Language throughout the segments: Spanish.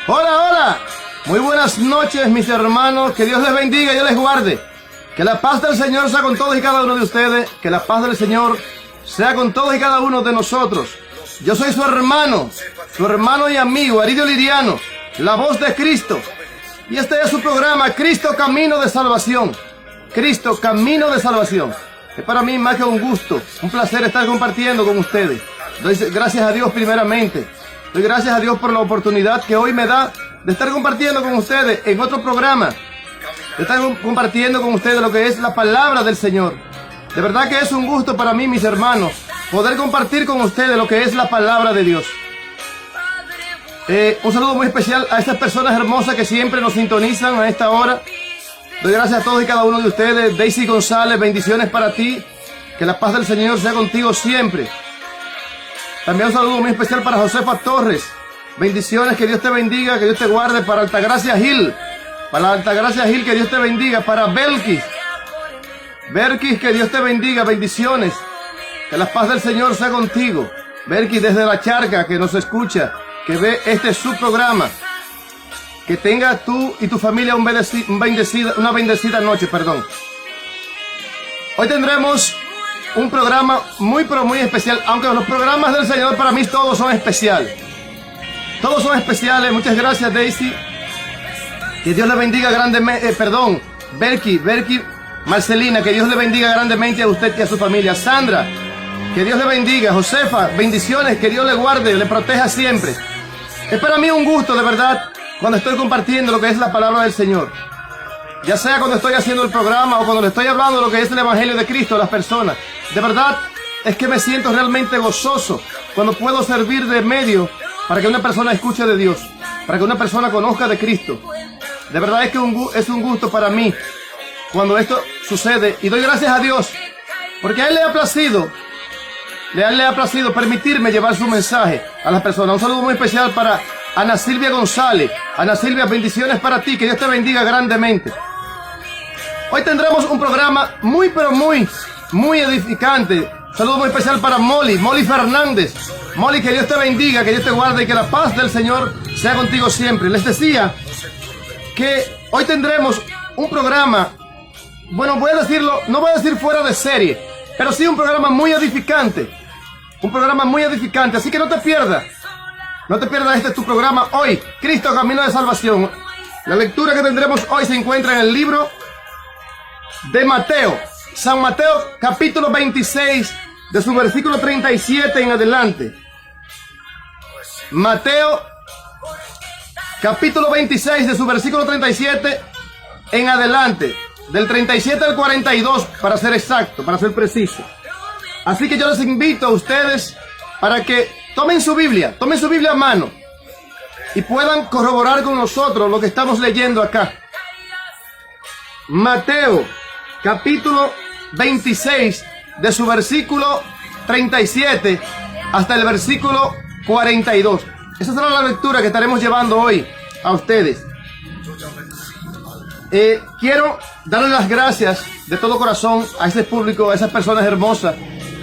Hola, hola. Muy buenas noches, mis hermanos. Que Dios les bendiga y Dios les guarde. Que la paz del Señor sea con todos y cada uno de ustedes. Que la paz del Señor sea con todos y cada uno de nosotros. Yo soy su hermano y amigo, Aridio Liriano, la voz de Cristo. Y este es su programa, Cristo Camino de Salvación. Cristo Camino de Salvación. Es para mí más que un gusto, un placer estar compartiendo con ustedes. Doy gracias a Dios primeramente. Doy gracias a Dios por la oportunidad que hoy me da de estar compartiendo con ustedes en otro programa. De estar compartiendo con ustedes lo que es la palabra del Señor. De verdad que es un gusto para mí, mis hermanos, poder compartir con ustedes lo que es la palabra de Dios. Un saludo muy especial a estas personas hermosas que siempre nos sintonizan a esta hora. Doy gracias a todos y cada uno de ustedes. Daisy González, bendiciones para ti. Que la paz del Señor sea contigo siempre. También un saludo muy especial para Josefa Torres. Bendiciones, que Dios te bendiga, que Dios te guarde. Para Altagracia Gil. Para Altagracia Gil, que Dios te bendiga. Para Belkis, que Dios te bendiga. Bendiciones. Que la paz del Señor sea contigo. Belkis desde la charca, que nos escucha, que ve este su programa. Que tenga tú y tu familia una bendecida noche, perdón. Hoy tendremos un programa muy pero muy especial, aunque los programas del Señor para mí todos son especiales. Todos son especiales. Muchas gracias, Daisy. Que Dios le bendiga grandemente, Belki, Marcelina, que Dios le bendiga grandemente a usted y a su familia. Sandra, que Dios le bendiga. Josefa, bendiciones, que Dios le guarde, le proteja siempre. Es para mí un gusto, de verdad, cuando estoy compartiendo lo que es la palabra del Señor. Ya sea cuando estoy haciendo el programa o cuando le estoy hablando de lo que es el Evangelio de Cristo a las personas. De verdad, es que me siento realmente gozoso cuando puedo servir de medio para que una persona escuche de Dios, para que una persona conozca de Cristo. De verdad es que es un gusto para mí cuando esto sucede. Y doy gracias a Dios, porque a Él le ha placido permitirme llevar su mensaje a las personas. Un saludo muy especial para Ana Silvia González. Ana Silvia, bendiciones para ti, que Dios te bendiga grandemente. Hoy tendremos un programa muy pero muy edificante. Un saludo muy especial para Molly Fernández. Molly, que Dios te bendiga, que Dios te guarde y que la paz del Señor sea contigo siempre. Les decía que hoy tendremos un programa, bueno, voy a decirlo, no voy a decir fuera de serie, pero sí un programa muy edificante. Un programa muy edificante, así que no te pierdas. No te pierdas, este es tu programa hoy, Cristo Camino de Salvación. La lectura que tendremos hoy se encuentra en el libro de Mateo, San Mateo, capítulo 26, de su versículo 37 en adelante. Mateo, capítulo 26, de su versículo 37 en adelante. Del 37 al 42, para ser exacto, para ser preciso. Así que yo les invito a ustedes para que tomen su Biblia a mano y puedan corroborar con nosotros lo que estamos leyendo acá. Mateo, capítulo 26, de su versículo 37 hasta el versículo 42. Esa será la lectura que estaremos llevando hoy a ustedes. Quiero darles las gracias de todo corazón a este público, a esas personas hermosas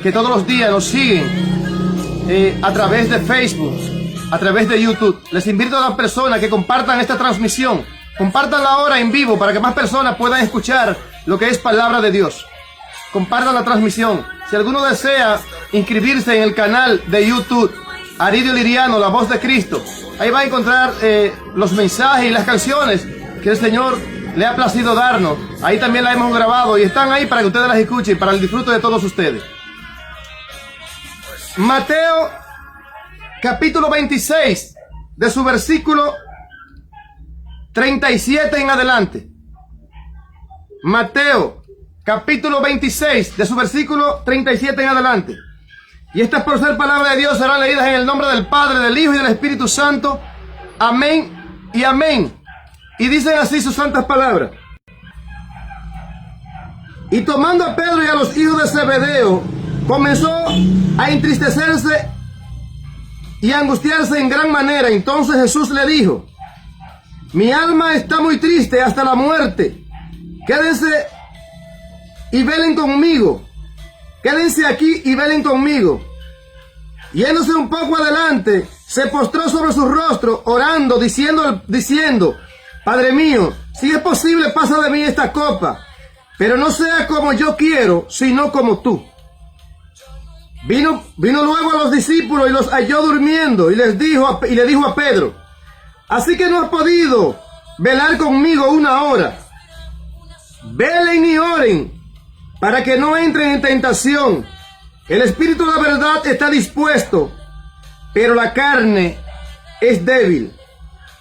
que todos los días nos siguen a través de Facebook, a través de YouTube. Les invito a las personas que compartan esta transmisión, compártanla ahora en vivo para que más personas puedan escuchar lo que es palabra de Dios. Compartan la transmisión. Si alguno desea inscribirse en el canal de YouTube, Aridio Liriano, la voz de Cristo, ahí va a encontrar los mensajes y las canciones que el Señor le ha placido darnos. Ahí también la hemos grabado y están ahí para que ustedes las escuchen, para el disfrute de todos ustedes. Mateo, capítulo 26, de su versículo 37 en adelante. Mateo, capítulo 26, de su versículo 37 en adelante. Y estas, por ser palabra de Dios, serán leídas en el nombre del Padre, del Hijo y del Espíritu Santo. Amén y amén. Y dicen así sus santas palabras. Y tomando a Pedro y a los hijos de Zebedeo, comenzó a entristecerse y a angustiarse en gran manera. Entonces Jesús le dijo: mi alma está muy triste hasta la muerte. Quédense y velen conmigo. Quédense aquí y velen conmigo. Yéndose un poco adelante, se postró sobre su rostro, orando, diciendo, Padre mío, si es posible, pasa de mí esta copa, pero no sea como yo quiero, sino como tú. Vino luego a los discípulos y los halló durmiendo, y le dijo a Pedro, así que no has podido velar conmigo una hora. Velen y oren, para que no entren en tentación. El espíritu de la verdad está dispuesto, pero la carne es débil.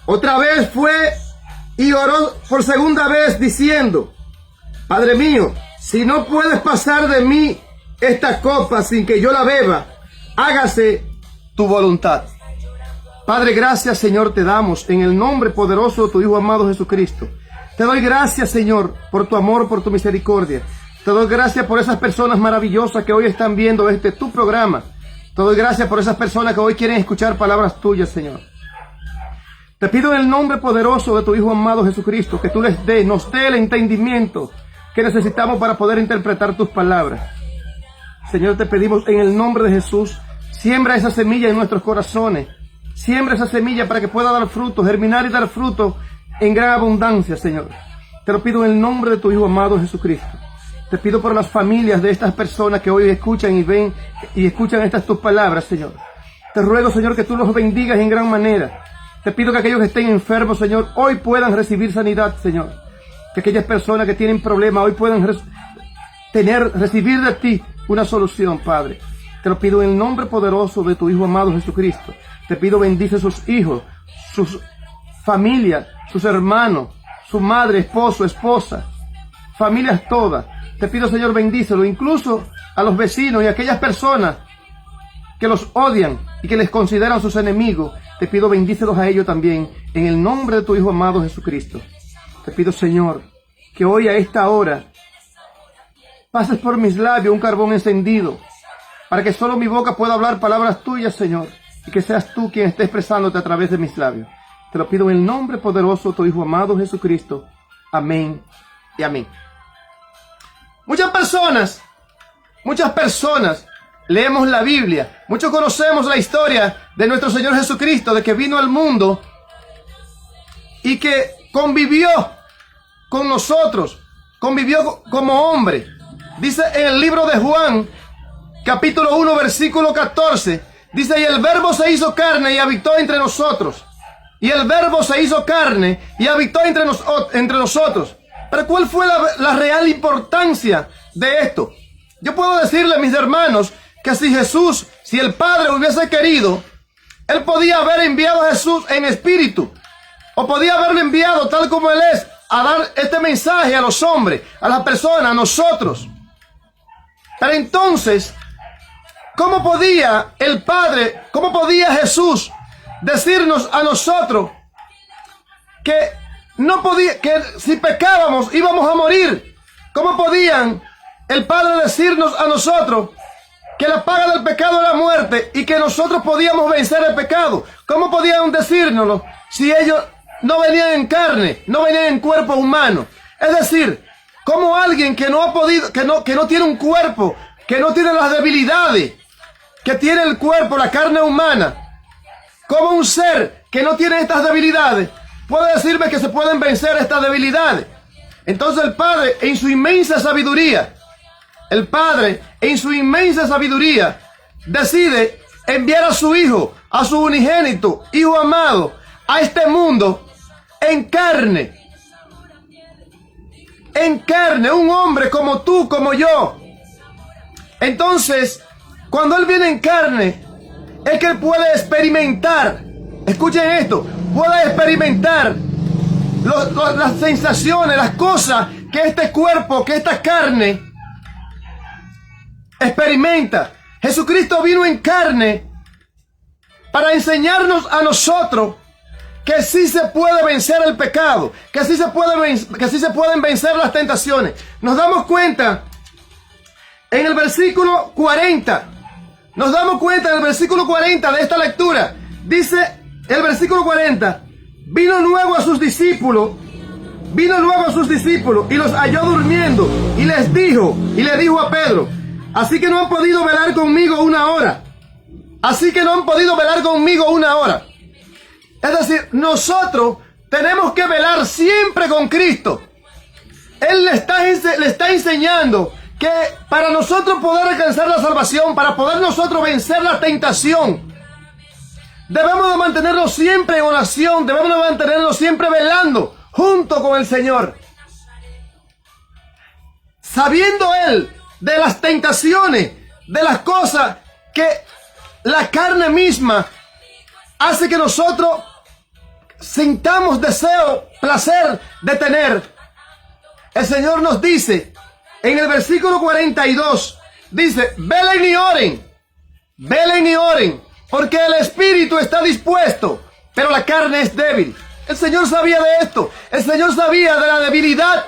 Otra vez fue y oró por segunda vez diciendo, Padre mío, si no puedes pasar de mí esta copa sin que yo la beba, hágase tu voluntad. Padre, gracias, Señor, te damos en el nombre poderoso de tu Hijo amado Jesucristo. Te doy gracias, Señor, por tu amor, por tu misericordia. Te doy gracias por esas personas maravillosas que hoy están viendo tu programa. Te doy gracias por esas personas que hoy quieren escuchar palabras tuyas, Señor. Te pido en el nombre poderoso de tu Hijo amado Jesucristo que tú nos dé el entendimiento que necesitamos para poder interpretar tus palabras. Señor, te pedimos en el nombre de Jesús, siembra esa semilla en nuestros corazones. Siembra esa semilla para que pueda dar fruto, germinar y dar fruto en gran abundancia, Señor. Te lo pido en el nombre de tu Hijo amado Jesucristo. Te pido por las familias de estas personas que hoy escuchan y ven y escuchan estas tus palabras, Señor. Te ruego, Señor, que tú los bendigas en gran manera. Te pido que aquellos que estén enfermos, Señor, hoy puedan recibir sanidad, Señor. Que aquellas personas que tienen problemas hoy puedan recibir de ti una solución, Padre. Te lo pido en el nombre poderoso de tu Hijo amado Jesucristo. Te pido bendice sus hijos, sus familias, sus hermanos, su madre, esposo, esposa, familias todas. Te pido, Señor, bendícelo, incluso a los vecinos y a aquellas personas que los odian y que les consideran sus enemigos. Te pido, bendícelos a ellos también, en el nombre de tu Hijo amado Jesucristo. Te pido, Señor, que hoy a esta hora pases por mis labios un carbón encendido, para que solo mi boca pueda hablar palabras tuyas, Señor, y que seas tú quien esté expresándote a través de mis labios. Te lo pido en el nombre poderoso de tu Hijo amado Jesucristo. Amén y amén. Muchas personas leemos la Biblia. Muchos conocemos la historia de nuestro Señor Jesucristo, de que vino al mundo y que convivió con nosotros, convivió como hombre. Dice en el libro de Juan, capítulo 1, versículo 14, dice, y el verbo se hizo carne y habitó entre nosotros. Y el verbo se hizo carne y habitó entre nosotros. Pero ¿cuál fue la real importancia de esto? Yo puedo decirle, mis hermanos, que si el Padre hubiese querido, Él podía haber enviado a Jesús en espíritu, o podía haberlo enviado tal como Él es, a dar este mensaje a los hombres, a las personas, a nosotros. Pero entonces, ¿cómo podía el Padre, cómo podía Jesús decirnos a nosotros que si pecábamos íbamos a morir? ¿Cómo podían el Padre decirnos a nosotros que la paga del pecado era muerte y que nosotros podíamos vencer el pecado? ¿Cómo podían decírnoslo si ellos no venían en carne, no venían en cuerpo humano? Es decir, como alguien que no ha podido, que no tiene un cuerpo, que no tiene las debilidades que tiene el cuerpo, la carne humana, como un ser que no tiene estas debilidades puede decirme que se pueden vencer estas debilidades. Entonces el Padre, en su inmensa sabiduría, decide enviar a su Hijo, a su unigénito, Hijo amado, a este mundo en carne, un hombre como tú, como yo. Entonces, cuando Él viene en carne, es que Él puede experimentar, escuchen esto, puede experimentar las sensaciones, las cosas que este cuerpo, que esta carne experimenta. Jesucristo vino en carne para enseñarnos a nosotros que sí se puede vencer el pecado, que sí se pueden vencer las tentaciones. Nos damos cuenta en el versículo 40. Nos damos cuenta en el versículo 40 de esta lectura. Dice el versículo 40: vino luego a sus discípulos y los halló durmiendo y le dijo a Pedro: así que no han podido velar conmigo una hora. así que no han podido velar conmigo una hora. Es decir, nosotros tenemos que velar siempre con Cristo. Él le está enseñando que para nosotros poder alcanzar la salvación, para poder nosotros vencer la tentación, debemos de mantenernos siempre en oración, debemos de mantenernos siempre velando junto con el Señor. Sabiendo Él de las tentaciones, de las cosas que la carne misma hace que nosotros sintamos deseo, placer de tener. El Señor nos dice en el versículo 42, dice, velen y oren, porque el espíritu está dispuesto, pero la carne es débil. El Señor sabía de esto. El Señor sabía de la debilidad,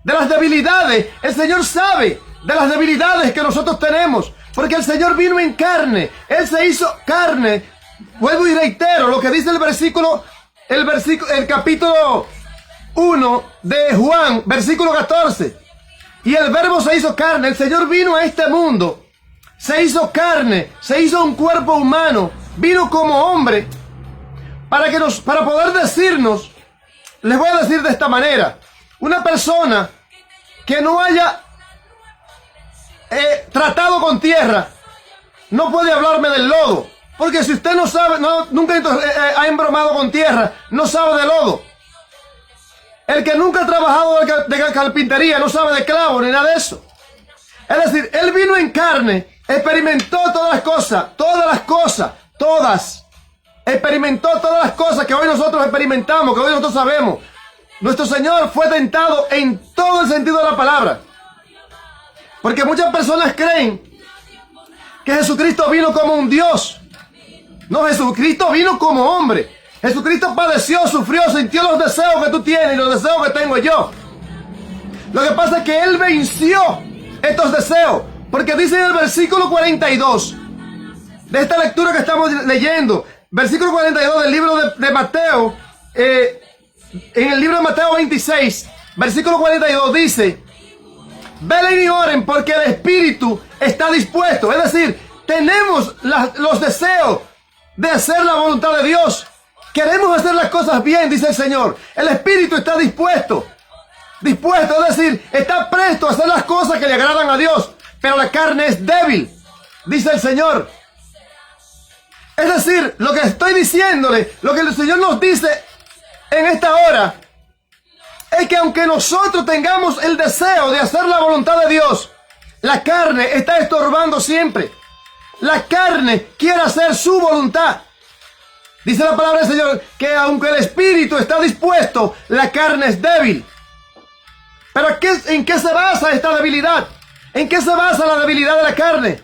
de las debilidades. El Señor sabe de las debilidades que nosotros tenemos, porque el Señor vino en carne. Él se hizo carne. Vuelvo y reitero lo que dice el capítulo 1 de Juan, versículo 14. Y el verbo se hizo carne. El Señor vino a este mundo, se hizo carne, se hizo un cuerpo humano, vino como hombre para poder decirnos. Les voy a decir de esta manera: una persona que no haya tratado con tierra no puede hablarme del lodo, porque si usted no sabe, nunca ha embromado con tierra, no sabe de lodo. El que nunca ha trabajado de carpintería no sabe de clavo ni nada de eso. Es decir, Él vino en carne, experimentó todas. Experimentó todas las cosas que hoy nosotros experimentamos, que hoy nosotros sabemos. Nuestro Señor fue tentado en todo el sentido de la palabra. Porque muchas personas creen que Jesucristo vino como un Dios. No, Jesucristo vino como hombre. Jesucristo padeció, sufrió, sintió los deseos que tú tienes y los deseos que tengo yo. Lo que pasa es que Él venció estos deseos. Porque dice en el versículo 42 de esta lectura que estamos leyendo, versículo 42 del libro de Mateo, en el libro de Mateo 26, versículo 42 dice, velen y oren porque el espíritu está dispuesto. Es decir, tenemos los deseos de hacer la voluntad de Dios. Queremos hacer las cosas bien, dice el Señor. El espíritu está dispuesto. Dispuesto, es decir, está presto a hacer las cosas que le agradan a Dios. Pero la carne es débil, dice el Señor. Es decir, lo que estoy diciéndole, lo que el Señor nos dice en esta hora, es que aunque nosotros tengamos el deseo de hacer la voluntad de Dios, la carne está estorbando siempre. La carne quiere hacer su voluntad. Dice la palabra del Señor que aunque el espíritu está dispuesto, la carne es débil. Pero ¿en qué se basa esta debilidad? ¿En qué se basa la debilidad de la carne?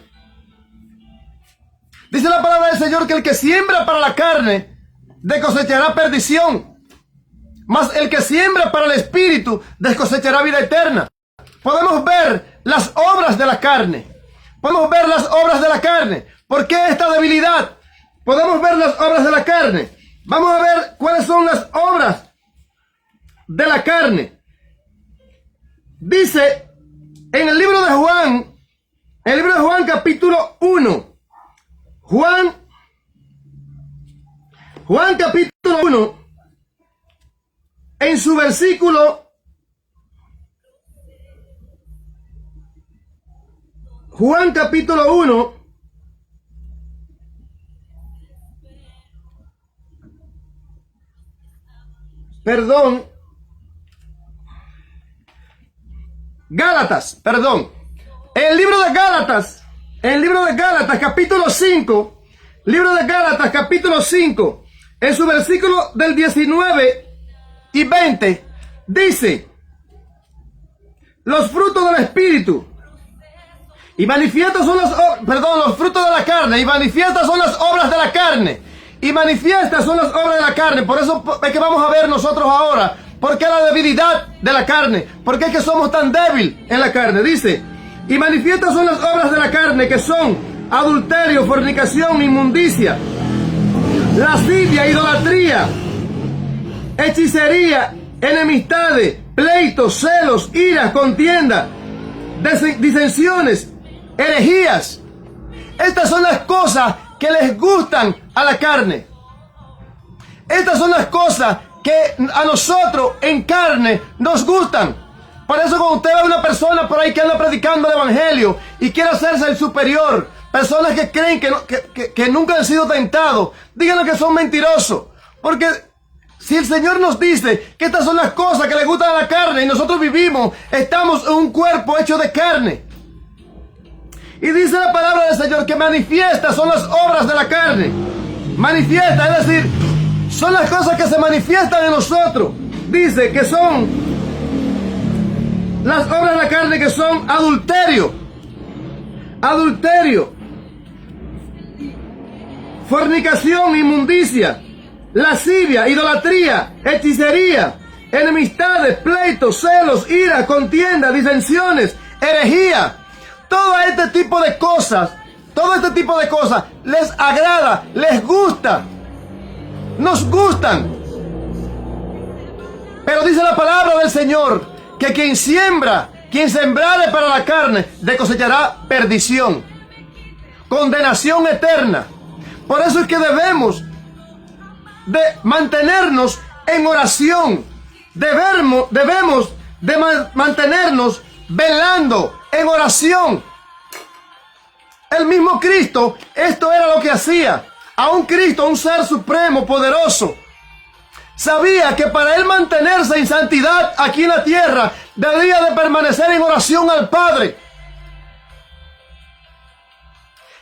Dice la palabra del Señor que el que siembra para la carne, cosechará perdición. Mas el que siembra para el espíritu, cosechará vida eterna. Podemos ver las obras de la carne. Podemos ver las obras de la carne. ¿Por qué esta debilidad? Podemos ver las obras de la carne. Vamos a ver cuáles son las obras de la carne. Dice en el libro de Juan, capítulo 1. Juan capítulo 1, en su versículo, Juan capítulo 1, Gálatas, el libro de Gálatas, capítulo 5, libro de Gálatas, capítulo 5, en su versículo del 19 y 20, dice, los frutos del Espíritu, y manifiestas son los frutos de la carne, y manifiestas son las obras de la carne, y manifiestas son las obras de la carne. Por eso es que vamos a ver nosotros ahora, ¿por qué la debilidad de la carne? ¿Por qué es que somos tan débiles en la carne? Dice, y manifiestas son las obras de la carne, que son adulterio, fornicación, inmundicia, lascivia, idolatría, hechicería, enemistades, pleitos, celos, iras, contienda, disensiones, herejías. Estas son las cosas que les gustan a la carne. Estas son las cosas que a nosotros en carne nos gustan. Por eso cuando usted ve a una persona por ahí que anda predicando el evangelio y quiere hacerse el superior, personas que creen que nunca han sido tentados, díganle que son mentirosos. Porque si el Señor nos dice que estas son las cosas que le gustan a la carne y nosotros vivimos, estamos en un cuerpo hecho de carne. Y dice la palabra del Señor que manifiestas son las obras de la carne. Manifiesta, es decir, son las cosas que se manifiestan en nosotros. Dice que son las obras de la carne, que son adulterio, fornicación, inmundicia, lascivia, idolatría, hechicería, enemistades, pleitos, celos, ira, contienda, disensiones, herejía. Todo este tipo de cosas les agrada, les gusta, nos gustan. Pero dice la palabra del Señor que quien sembrare para la carne, de cosechará perdición, condenación eterna. Por eso es que debemos de mantenernos en oración. Debemos de mantenernos velando en oración. El mismo Cristo, esto era lo que hacía. A un Cristo, un ser supremo, poderoso, sabía que para él mantenerse en santidad aquí en la tierra, debía de permanecer en oración al Padre.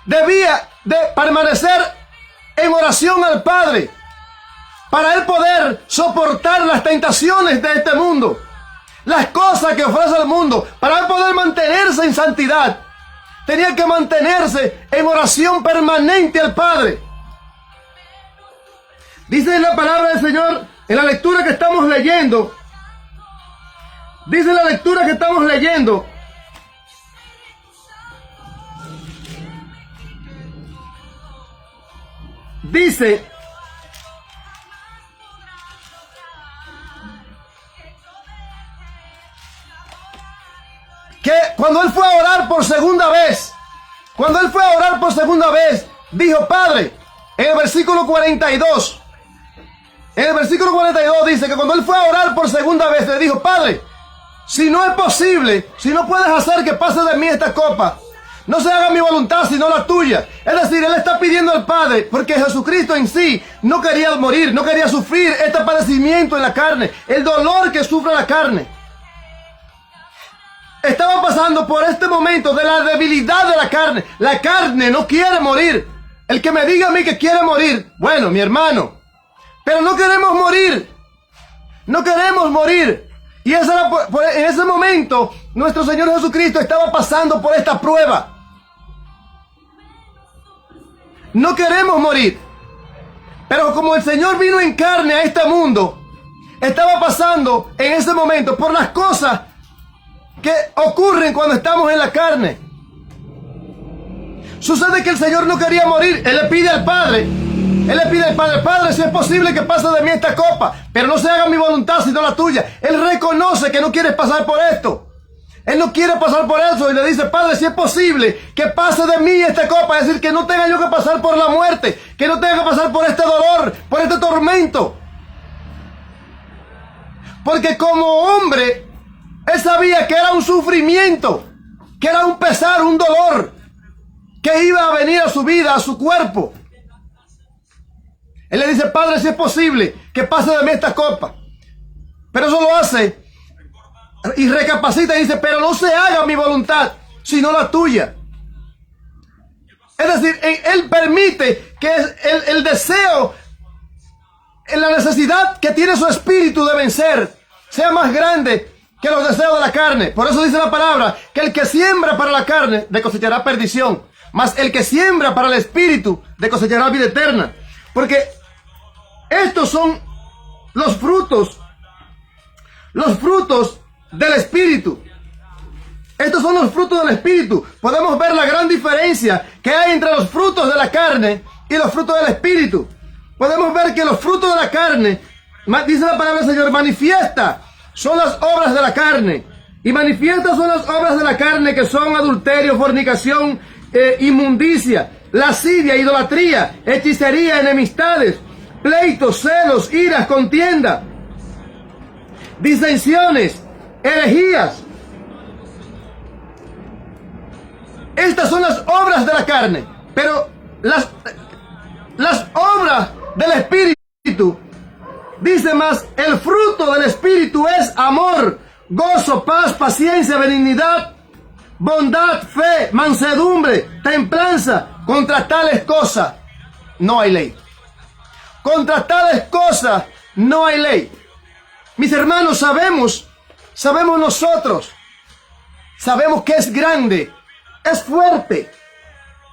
Debía de permanecer en oración al Padre para él poder soportar las tentaciones de este mundo, las cosas que ofrece el mundo. Para él poder mantenerse en santidad, tenía que mantenerse en oración permanente al Padre. Dice la palabra del Señor, en la lectura que estamos leyendo, dice que cuando él fue a orar por segunda vez, dijo: Padre, en el versículo 42, dice que cuando él fue a orar por segunda vez, le dijo: Padre, si no es posible, si no puedes hacer que pase de mí esta copa, no se haga mi voluntad sino la tuya. Es decir, él está pidiendo al Padre porque Jesucristo en sí no quería morir, no quería sufrir este padecimiento en la carne, el dolor que sufre la carne. Estaba pasando por este momento de la debilidad de la carne. La carne no quiere morir. El que me diga a mí que quiere morir, bueno, mi hermano, pero no queremos morir. No queremos morir. Y en ese momento, nuestro Señor Jesucristo estaba pasando por esta prueba. No queremos morir. Pero como el Señor vino en carne a este mundo, estaba pasando en ese momento por las cosas que ocurren cuando estamos en la carne. Sucede que el Señor no quería morir. Él le pide al Padre, Padre, si es posible que pase de mí esta copa, pero no se haga mi voluntad sino la tuya. Él reconoce que no quiere pasar por esto. Él no quiere pasar por eso y le dice: Padre, si es posible que pase de mí esta copa, es decir, que no tenga yo que pasar por la muerte, que no tenga que pasar por este dolor, por este tormento. Porque como hombre, él sabía que era un sufrimiento, que era un pesar, un dolor que iba a venir a su vida, a su cuerpo. Él le dice: Padre, si es posible que pase de mí esta copa. Pero eso lo hace y recapacita y dice: pero no se haga mi voluntad, sino la tuya. Es decir, él permite que el deseo, la necesidad que tiene su espíritu de vencer, sea más grande que los deseos de la carne. Por eso dice la palabra que el que siembra para la carne, de cosechará perdición, mas el que siembra para el espíritu, de cosechará vida eterna. Porque estos son los frutos del espíritu. Estos son los frutos del espíritu. Podemos ver la gran diferencia que hay entre los frutos de la carne y los frutos del espíritu. Podemos ver que los frutos de la carne, dice la palabra del Señor, manifiesta son las obras de la carne. Y manifiestas son las obras de la carne, que son adulterio, fornicación, inmundicia, lascivia, idolatría, hechicería, enemistades, pleitos, celos, iras, contienda, disensiones, herejías. Estas son las obras de la carne, pero las obras del Espíritu, dice más, el fruto del Espíritu es amor, gozo, paz, paciencia, benignidad, bondad, fe, mansedumbre, templanza. Contra tales cosas no hay ley. Contra tales cosas no hay ley. Mis hermanos, sabemos nosotros, sabemos que es grande, es fuerte.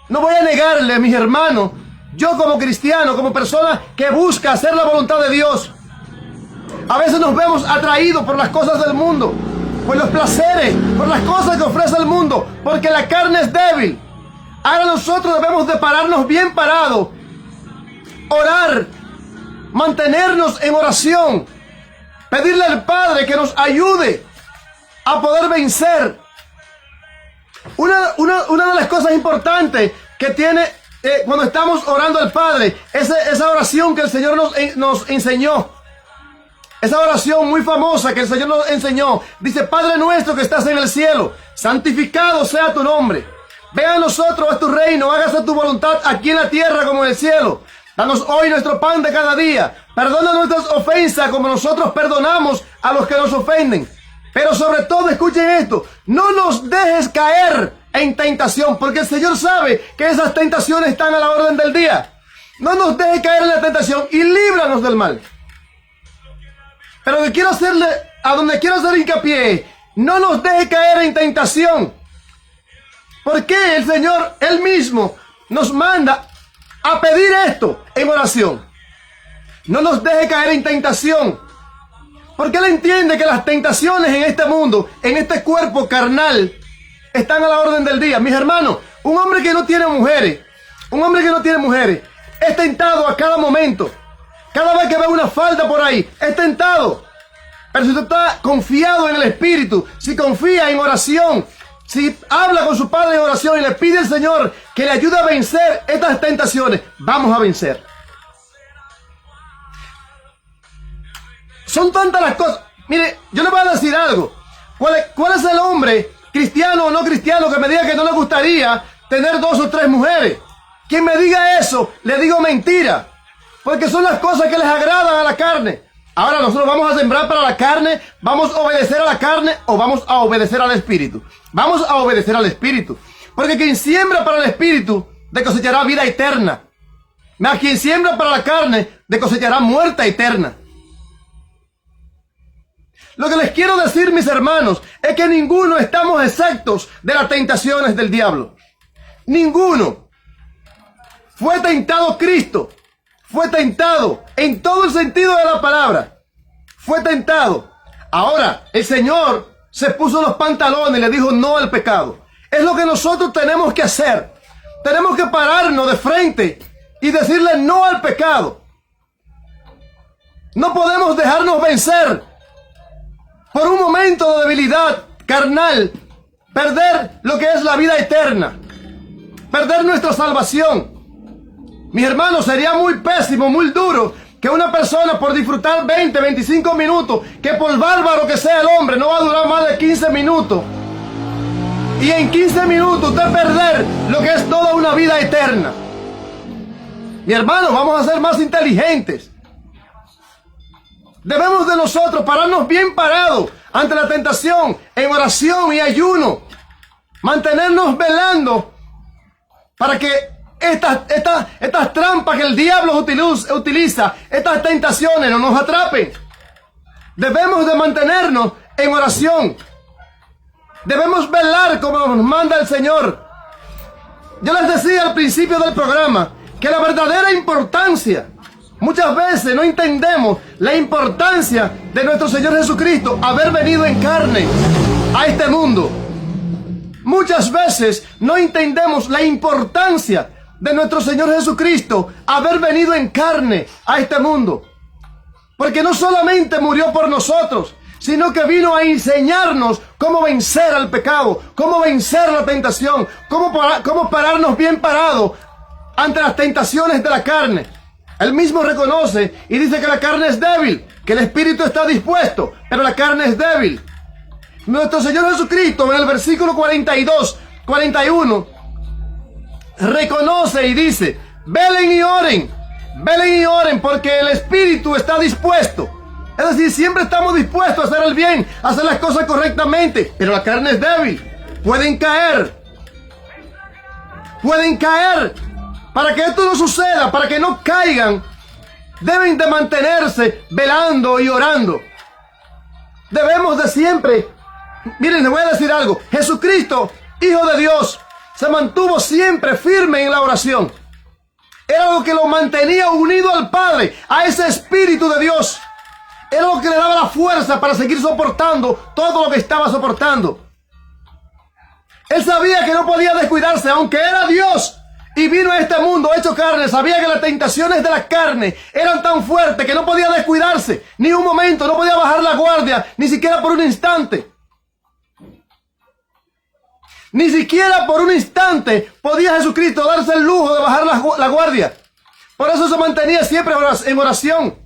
No voy a negarle, mis hermanos, yo como cristiano, como persona que busca hacer la voluntad de Dios, a veces nos vemos atraídos por las cosas del mundo, por los placeres, por las cosas que ofrece el mundo, porque la carne es débil. Ahora nosotros debemos de pararnos bien parados, orar, mantenernos en oración, pedirle al Padre que nos ayude a poder vencer. Una de las cosas importantes que tiene cuando estamos orando al Padre es esa oración que el Señor nos enseñó. Esa oración muy famosa que el Señor nos enseñó. Dice: Padre nuestro que estás en el cielo, santificado sea tu nombre. Venga a nosotros tu reino, hágase tu voluntad aquí en la tierra como en el cielo. Danos hoy nuestro pan de cada día. Perdona nuestras ofensas como nosotros perdonamos a los que nos ofenden. Pero sobre todo, escuchen esto, no nos dejes caer en tentación, porque el Señor sabe que esas tentaciones están a la orden del día. No nos dejes caer en la tentación y líbranos del mal. Pero a donde quiero hacer hincapié, no nos deje caer en tentación. Porque el Señor, Él mismo, nos manda a pedir esto en oración. No nos deje caer en tentación. Porque Él entiende que las tentaciones en este mundo, en este cuerpo carnal, están a la orden del día. Mis hermanos, un hombre que no tiene mujeres, es tentado a cada momento. Cada vez que ve una falda por ahí, es tentado. Pero si usted está confiado en el Espíritu, si confía en oración, si habla con su Padre en oración y le pide al Señor que le ayude a vencer estas tentaciones, vamos a vencer. Son tantas las cosas. Mire, yo le voy a decir algo. ¿Cuál es el hombre, cristiano o no cristiano, que me diga que no le gustaría tener 2 o 3 mujeres? Quien me diga eso, le digo mentira. Porque son las cosas que les agradan a la carne. Ahora nosotros vamos a sembrar para la carne, vamos a obedecer a la carne o vamos a obedecer al Espíritu. Vamos a obedecer al Espíritu. Porque quien siembra para el Espíritu, de cosechará vida eterna. Mas quien siembra para la carne, de cosechará muerte eterna. Lo que les quiero decir, mis hermanos, es que ninguno estamos exentos de las tentaciones del diablo. Ninguno. Fue tentado Cristo. Fue tentado en todo el sentido de la palabra. Fue tentado. Ahora, el Señor se puso los pantalones y le dijo no al pecado. Es lo que nosotros tenemos que hacer. Tenemos que pararnos de frente y decirle no al pecado. No podemos dejarnos vencer por un momento de debilidad carnal, perder lo que es la vida eterna, perder nuestra salvación. Mis hermanos, sería muy pésimo, muy duro que una persona por disfrutar 20, 25 minutos, que por bárbaro que sea el hombre, no va a durar más de 15 minutos. Y en 15 minutos usted perder lo que es toda una vida eterna. Mi hermano, vamos a ser más inteligentes. Debemos de nosotros pararnos bien parados ante la tentación, en oración y ayuno. Mantenernos velando para que estas trampas que el diablo utiliza, estas tentaciones no nos atrapen. Debemos de mantenernos en oración. Debemos velar como nos manda el Señor. Yo les decía al principio del programa que la verdadera importancia, muchas veces no entendemos la importancia de nuestro Señor Jesucristo haber venido en carne a este mundo. Muchas veces no entendemos la importancia de nuestro Señor Jesucristo haber venido en carne a este mundo. Porque no solamente murió por nosotros, sino que vino a enseñarnos cómo vencer al pecado, cómo vencer la tentación, cómo pararnos bien parados ante las tentaciones de la carne. Él mismo reconoce y dice que la carne es débil, que el espíritu está dispuesto, pero la carne es débil. Nuestro Señor Jesucristo en el versículo 42, 41, reconoce y dice, velen y oren porque el espíritu está dispuesto. Es decir, siempre estamos dispuestos a hacer el bien, a hacer las cosas correctamente, pero la carne es débil. Pueden caer. Para que esto no suceda, para que no caigan, deben de mantenerse velando y orando. Debemos de siempre. Miren, les voy a decir algo. Jesucristo, Hijo de Dios, se mantuvo siempre firme en la oración. Era lo que lo mantenía unido al Padre, a ese Espíritu de Dios. Era lo que le daba la fuerza para seguir soportando todo lo que estaba soportando. Él sabía que no podía descuidarse, aunque era Dios y vino a este mundo hecho carne. Sabía que las tentaciones de la carne eran tan fuertes que no podía descuidarse, ni un momento, no podía bajar la guardia, ni siquiera por un instante. Ni siquiera por un instante podía Jesucristo darse el lujo de bajar la guardia. Por eso se mantenía siempre en oración.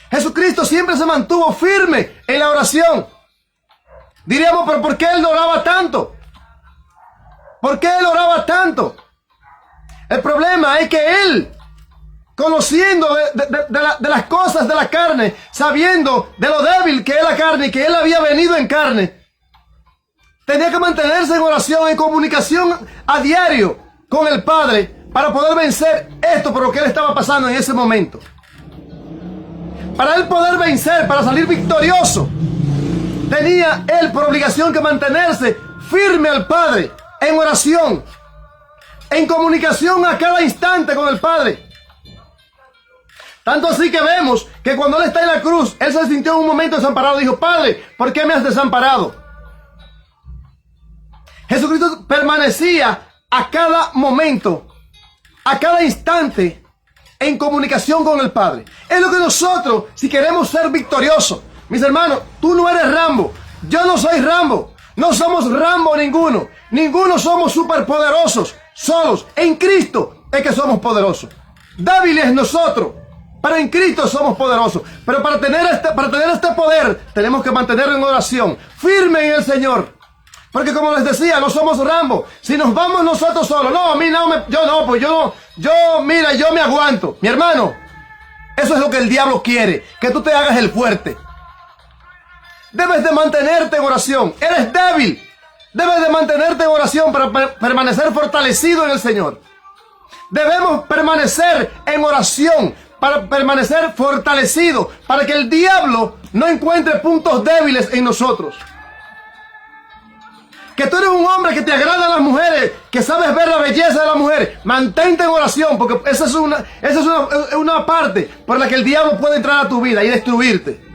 Jesucristo siempre se mantuvo firme en la oración. Diríamos, pero ¿por qué Él oraba tanto? ¿Por qué Él oraba tanto? El problema es que Él, conociendo de las cosas de la carne, sabiendo de lo débil que es la carne y que Él había venido en carne, tenía que mantenerse en oración, en comunicación a diario con el Padre para poder vencer esto por lo que Él estaba pasando en ese momento. Para Él poder vencer, para salir victorioso, tenía Él por obligación que mantenerse firme al Padre, en oración, en comunicación a cada instante con el Padre. Tanto así que vemos que cuando Él está en la cruz, Él se sintió en un momento desamparado. Dijo, Padre, ¿por qué me has desamparado? Jesucristo permanecía a cada momento, a cada instante, en comunicación con el Padre. Es lo que nosotros, si queremos ser victoriosos, mis hermanos, tú no eres Rambo, yo no soy Rambo, no somos Rambo ninguno, ninguno somos superpoderosos, solos, en Cristo es que somos poderosos. Débiles nosotros, pero en Cristo somos poderosos. Pero para tener este poder, tenemos que mantenerlo en oración, firme en el Señor. Porque como les decía, no somos Rambo. Si nos vamos nosotros solos, no, a mí no, mira, yo me aguanto. Mi hermano, eso es lo que el diablo quiere, que tú te hagas el fuerte. Debes de mantenerte en oración. Eres débil. Debes de mantenerte en oración para permanecer fortalecido en el Señor. Debemos permanecer en oración para permanecer fortalecido, para que el diablo no encuentre puntos débiles en nosotros. Que tú eres un hombre que te agradan las mujeres, que sabes ver la belleza de la mujer, mantente en oración, porque esa es una parte por la que el diablo puede entrar a tu vida y destruirte.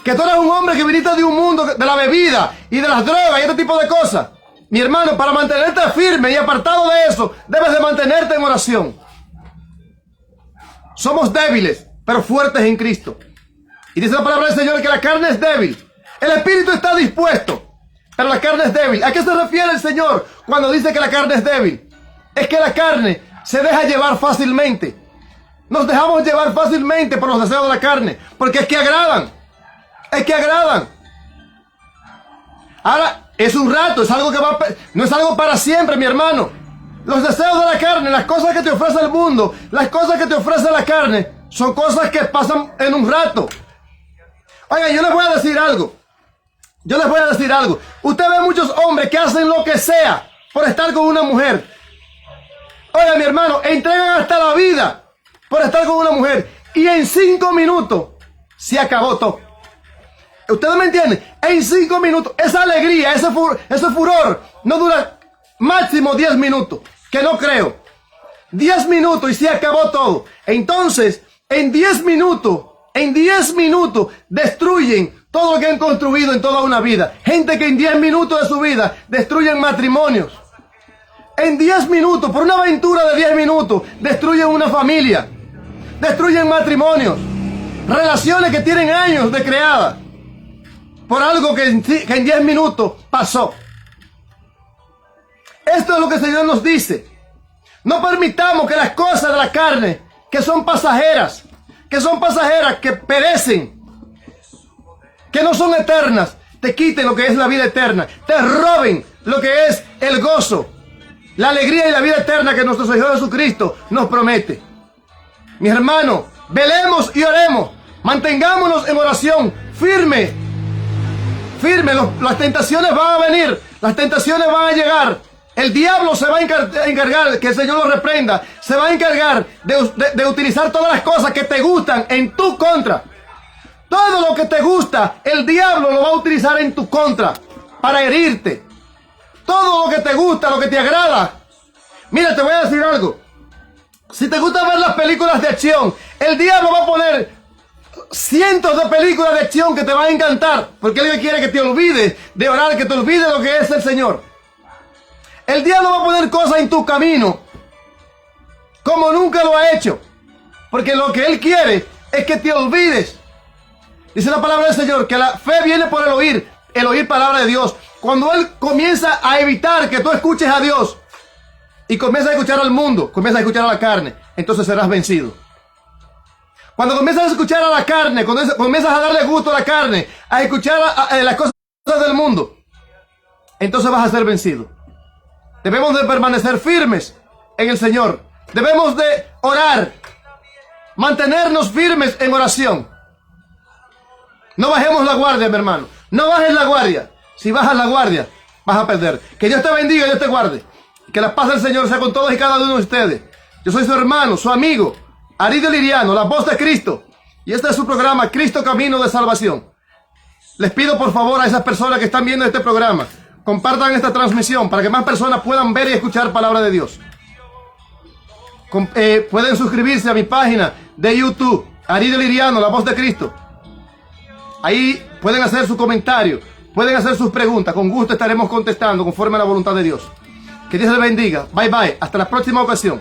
Que tú eres un hombre que viniste de un mundo de la bebida y de las drogas y este tipo de cosas. Mi hermano, para mantenerte firme y apartado de eso, debes de mantenerte en oración. Somos débiles, pero fuertes en Cristo. Y dice la palabra del Señor que la carne es débil. El espíritu está dispuesto, pero la carne es débil. ¿A qué se refiere el Señor cuando dice que la carne es débil? Es que la carne se deja llevar fácilmente. Nos dejamos llevar fácilmente por los deseos de la carne, porque es que agradan. Es que agradan. Ahora, es un rato, es algo que no es algo para siempre, mi hermano. Los deseos de la carne, las cosas que te ofrece el mundo, las cosas que te ofrece la carne, son cosas que pasan en un rato. Oigan, yo les voy a decir algo. Usted ve muchos hombres que hacen lo que sea por estar con una mujer. Oiga, mi hermano, entregan hasta la vida por estar con una mujer. Y en 5 minutos se acabó todo. ¿Ustedes me entienden? En 5 minutos, esa alegría, ese furor, no dura máximo 10 minutos. Que no creo. 10 minutos y se acabó todo. Entonces, en 10 minutos, destruyen todo lo que han construido en toda una vida. Gente que en 10 minutos de su vida destruyen matrimonios. En 10 minutos, por una aventura de 10 minutos, destruyen una familia. Destruyen matrimonios. Relaciones que tienen años de creadas. Por algo que en 10 minutos pasó. Esto es lo que el Señor nos dice. No permitamos que las cosas de la carne, que son pasajeras, que perecen, que no son eternas, te quiten lo que es la vida eterna, te roben lo que es el gozo, la alegría y la vida eterna que nuestro Señor Jesucristo nos promete. Mis hermanos, velemos y oremos, mantengámonos en oración firme. Las tentaciones van a venir, las tentaciones van a llegar. El diablo se va a encargar, que el Señor lo reprenda, se va a encargar de utilizar todas las cosas que te gustan en tu contra. Todo lo que te gusta, el diablo lo va a utilizar en tu contra, para herirte. Todo lo que te gusta, lo que te agrada. Mira, te voy a decir algo. Si te gusta ver las películas de acción, el diablo va a poner cientos de películas de acción que te van a encantar, porque él quiere que te olvides de orar, que te olvides lo que es el Señor. El diablo va a poner cosas en tu camino como nunca lo ha hecho, porque lo que él quiere es que te olvides. Dice la palabra del Señor que la fe viene por el oír palabra de Dios. Cuando él comienza a evitar que tú escuches a Dios y comienzas a escuchar al mundo, comienzas a escuchar a la carne, entonces serás vencido. Cuando comienzas a escuchar a la carne, cuando comienzas a darle gusto a la carne, a escuchar las cosas del mundo, entonces vas a ser vencido. Debemos de permanecer firmes en el Señor. Debemos de orar, mantenernos firmes en oración. No bajemos la guardia, mi hermano. No bajes la guardia. Si bajas la guardia, vas a perder. Que Dios te bendiga y Dios te guarde. Que la paz del Señor sea con todos y cada uno de ustedes. Yo soy su hermano, su amigo, Aridio Liriano, la voz de Cristo. Y este es su programa, Cristo Camino de Salvación. Les pido por favor a esas personas que están viendo este programa, compartan esta transmisión para que más personas puedan ver y escuchar palabra de Dios. Pueden suscribirse a mi página de YouTube, Aridio Liriano, la voz de Cristo. Ahí pueden hacer su comentario, pueden hacer sus preguntas. Con gusto estaremos contestando conforme a la voluntad de Dios. Que Dios les bendiga. Bye bye. Hasta la próxima ocasión.